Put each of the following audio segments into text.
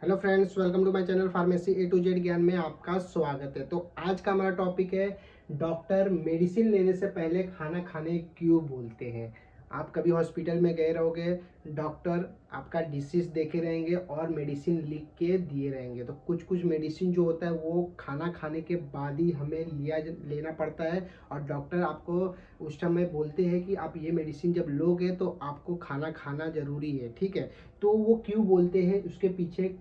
Hello friends, welcome to my channel pharmacy A to Z ज्ञान में आपका स्वागत है। तो आज का हमारा टॉपिक है डॉक्टर मेडिसिन लेने से पहले खाना खाने क्यों बोलते हैं। आप कभी हॉस्पिटल में गए रहोगे, डॉक्टर आपका डिसीज देखे रहेंगे और मेडिसिन लिख के दिए रहेंगे। तो कुछ कुछ मेडिसिन जो होता है वो खाना खाने के बाद ही हमें लेना पड़ता है और डॉक्टर आपको उस समय बोलते हैं कि आप ये मेडिसिन जब लोगे तो आपको खाना खाना ज़रूरी है। ठीक है, तो वो क्यों बोलते हैं उसके पीछे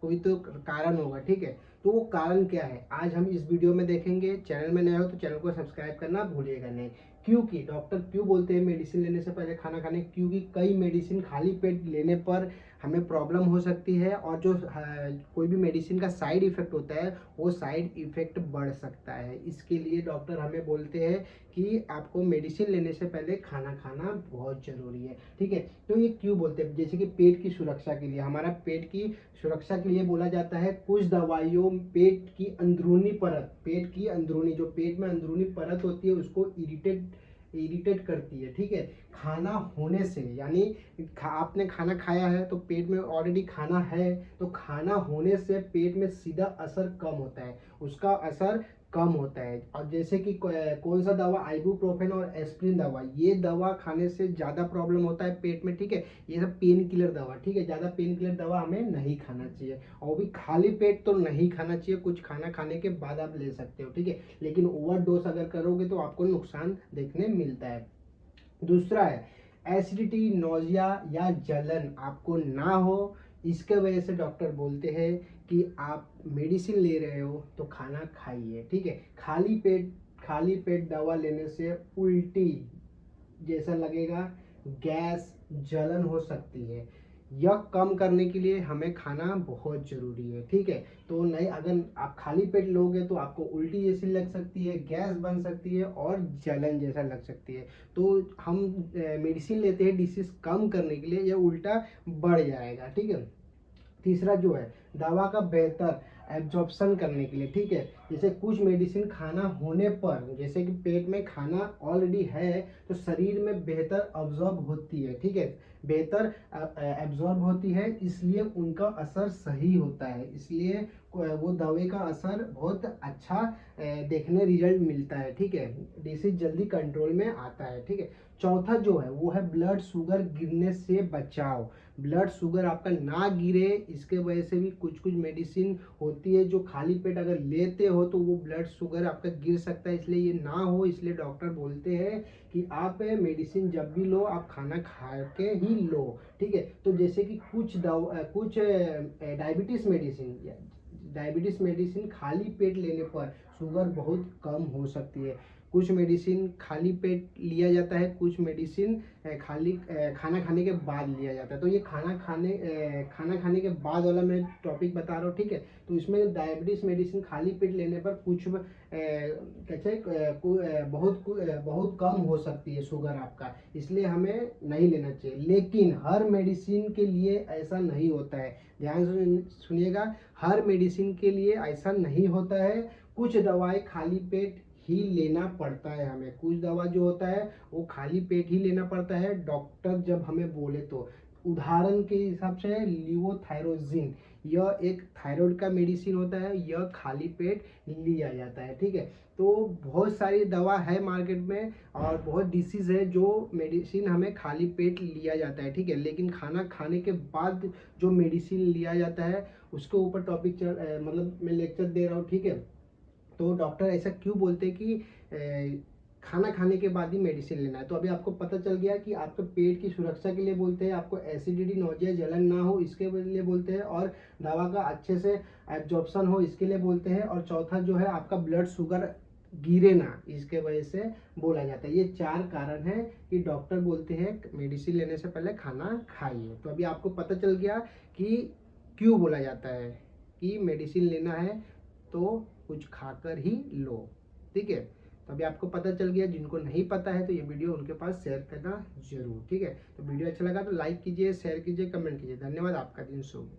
कोई तो कारण होगा। ठीक है, तो वो कारण क्या है आज हम इस वीडियो में देखेंगे। चैनल में नए हो तो चैनल को सब्सक्राइब करना भूलिएगा नहीं। क्योंकि डॉक्टर क्यों बोलते हैं मेडिसिन लेने से पहले खाना खाने, क्योंकि कई मेडिसिन खाली पेट लेने पर हमें प्रॉब्लम हो सकती है और जो कोई भी मेडिसिन का साइड इफेक्ट होता है वो साइड इफेक्ट बढ़ सकता है। इसके लिए डॉक्टर हमें बोलते हैं कि आपको मेडिसिन लेने से पहले खाना खाना बहुत ज़रूरी है। ठीक है, तो ये क्यों बोलते हैं, जैसे कि पेट की सुरक्षा के लिए, हमारा पेट की सुरक्षा के लिए बोला जाता है कुछ दवाइयों पेट की अंदरूनी परत, पेट की अंदरूनी जो पेट में अंदरूनी परत होती है उसको इरिटेट करती है। ठीक है, खाना होने से यानी आपने खाना खाया है तो पेट में ऑलरेडी खाना है, तो खाना होने से पेट में सीधा असर कम होता है, उसका असर कम होता है। और जैसे कि कौन सा दवा, आइबुप्रोफेन और एस्प्रिन दवा, ये दवा खाने से ज़्यादा प्रॉब्लम होता है पेट में। ठीक है, ये सब पेन किलर दवा। ठीक है, ज़्यादा पेन किलर दवा हमें नहीं खाना चाहिए और वो भी खाली पेट तो नहीं खाना चाहिए, कुछ खाना खाने के बाद आप ले सकते हो। ठीक है, लेकिन ओवरडोज अगर करोगे तो आपको नुकसान देखने मिलता है। दूसरा है एसिडिटी, नोजिया या जलन आपको ना हो, इसके वजह से डॉक्टर बोलते हैं कि आप मेडिसिन ले रहे हो तो खाना खाइए। ठीक है, खाली पेट दवा लेने से उल्टी जैसा लगेगा, गैस, जलन हो सकती है। यह कम करने के लिए हमें खाना बहुत ज़रूरी है। ठीक है, तो नहीं, अगर आप खाली पेट लोगे तो आपको उल्टी जैसी लग सकती है, गैस बन सकती है और जलन जैसा लग सकती है। तो हम मेडिसिन लेते हैं डिसीज कम करने के लिए, यह उल्टा बढ़ जाएगा। ठीक है, तीसरा जो है दवा का बेहतर एब्जॉर्प्शन करने के लिए। ठीक है, जैसे कुछ मेडिसिन खाना होने पर, जैसे कि पेट में खाना ऑलरेडी है तो शरीर में बेहतर अब्जॉर्ब होती है। ठीक है, बेहतर एब्जॉर्ब होती है, इसलिए उनका असर सही होता है, इसलिए वो दवाई का असर बहुत अच्छा देखने रिजल्ट मिलता है। ठीक है, डिसीज जल्दी कंट्रोल में आता है। ठीक है, चौथा जो है वो है ब्लड शुगर गिरने से बचाव। ब्लड शुगर आपका ना गिरे, इसके वजह से भी कुछ कुछ मेडिसिन होती है जो खाली पेट अगर लेते हो तो वो ब्लड शुगर आपका गिर सकता है, इसलिए ये ना हो, इसलिए डॉक्टर बोलते हैं कि आप मेडिसिन जब भी लो आप खाना खा के ही लो। ठीक है, तो जैसे कि कुछ डायबिटीज मेडिसिन खाली पेट लेने पर शुगर बहुत कम हो सकती है। कुछ मेडिसिन खाली पेट लिया जाता है, कुछ मेडिसिन खाना खाने के बाद लिया जाता है। तो ये खाना खाने के बाद वाला मैं टॉपिक बता रहा हूँ। ठीक है, तो इसमें डायबिटीज मेडिसिन खाली पेट लेने पर कुछ कैसे बहुत कम हो सकती है शुगर आपका, इसलिए हमें नहीं लेना चाहिए। लेकिन हर मेडिसिन के लिए ऐसा नहीं होता है, ध्यान से सुनिएगा, हर मेडिसिन के लिए ऐसा नहीं होता है। कुछ दवाएं खाली पेट ही लेना पड़ता है हमें, कुछ दवा जो होता है वो खाली पेट ही लेना पड़ता है डॉक्टर जब हमें बोले तो। उदाहरण के हिसाब से लिवोथायरोजिन, यह एक थायराइड का मेडिसिन होता है, यह खाली पेट लिया जाता है। ठीक है, तो बहुत सारी दवा है मार्केट में और बहुत डिसीज है जो मेडिसिन हमें खाली पेट लिया जाता है। ठीक है, लेकिन खाना खाने के बाद जो मेडिसिन लिया जाता है उसके ऊपर टॉपिक मतलब मैं लेक्चर दे रहा हूँ। ठीक है, तो डॉक्टर ऐसा क्यों बोलते हैं कि खाना खाने के बाद ही मेडिसिन लेना है। तो अभी आपको पता चल गया कि आपके पेट की सुरक्षा के लिए बोलते हैं, आपको एसिडिटी, नोजिया, जलन ना हो इसके लिए बोलते हैं, और दवा का अच्छे से एब्जॉर्प्शन हो इसके लिए बोलते हैं, और चौथा जो है आपका ब्लड शुगर गिरे ना, इसके वजह से बोला जाता है। ये चार कारण है कि डॉक्टर बोलते हैं मेडिसिन लेने से पहले खाना खाइए। तो अभी आपको पता चल गया कि क्यों बोला जाता है कि मेडिसिन लेना है तो कुछ खाकर ही लो। ठीक है, तो अभी आपको पता चल गया। जिनको नहीं पता है तो ये वीडियो उनके पास शेयर करना जरूर। ठीक है, तो वीडियो अच्छा लगा तो लाइक कीजिए, शेयर कीजिए, कमेंट कीजिए। धन्यवाद, आपका दिन शुभ हो।